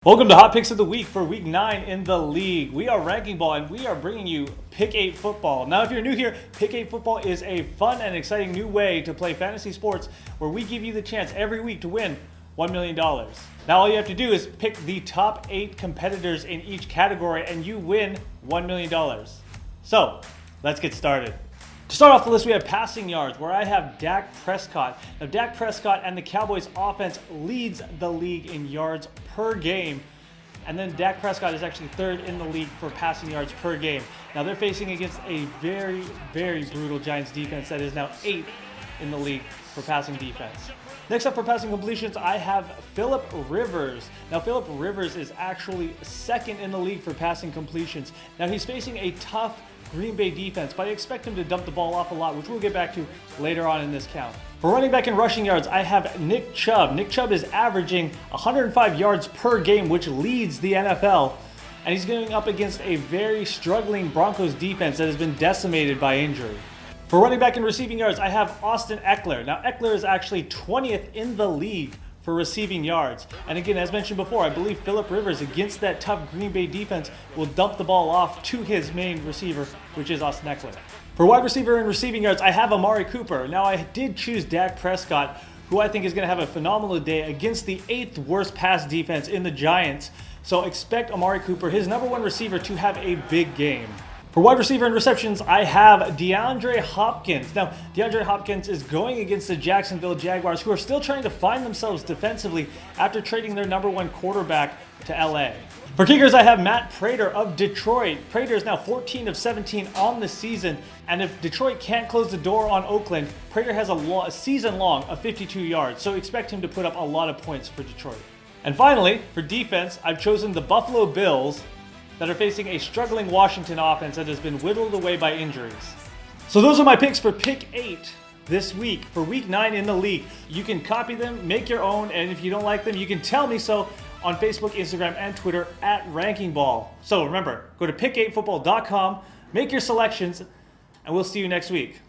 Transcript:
Welcome to Hot Picks of the Week for Week 9 in the league. We are Ranking Ball and we are bringing you Pick8 Football. Now, if you're new here, Pick8 Football is a fun and exciting new way to play fantasy sports where we give you the chance every week to win $1 million. Now, all you have to do is pick the top 8 competitors in each category and you win $1 million. So, let's get started. To start off the list, we have passing yards, where I have Dak Prescott. Now, Dak Prescott and the Cowboys offense leads the league in yards per game. And then Dak Prescott is actually third in the league for passing yards per game. Now, they're facing against a very, very brutal Giants defense that is now 8th in the league for passing defense. Next up for passing completions, I have Philip Rivers. Now, Philip Rivers is actually second in the league for passing completions. Now, he's facing a tough Green Bay defense, but I expect him to dump the ball off a lot, which we'll get back to later on in this count. For running back and rushing yards, I have Nick Chubb. Nick Chubb is averaging 105 yards per game, which leads the NFL, and he's going up against a very struggling Broncos defense that has been decimated by injury. For running back and receiving yards, I have Austin Eckler. Now, Eckler is actually 20th in the league for receiving yards. And again, as mentioned before, I believe Philip Rivers against that tough Green Bay defense will dump the ball off to his main receiver, which is Austin Eckler. For wide receiver and receiving yards, I have Amari Cooper. Now, I did choose Dak Prescott, who I think is going to have a phenomenal day against the 8th worst pass defense in the Giants. So expect Amari Cooper, his number one receiver, to have a big game. For wide receiver and receptions, I have DeAndre Hopkins. Now, DeAndre Hopkins is going against the Jacksonville Jaguars, who are still trying to find themselves defensively after trading their number one quarterback to LA. For kickers, I have Matt Prater of Detroit. Prater is now 14 of 17 on the season, and if Detroit can't close the door on Oakland, Prater has a season long of 52 yards, so expect him to put up a lot of points for Detroit. And finally, for defense, I've chosen the Buffalo Bills that are facing a struggling Washington offense that has been whittled away by injuries. So those are my picks for Pick 8 this week, for Week 9 in the league. You can copy them, make your own, and if you don't like them, you can tell me so on Facebook, Instagram, and Twitter at RankingBall. So remember, go to pick8football.com, make your selections, and we'll see you next week.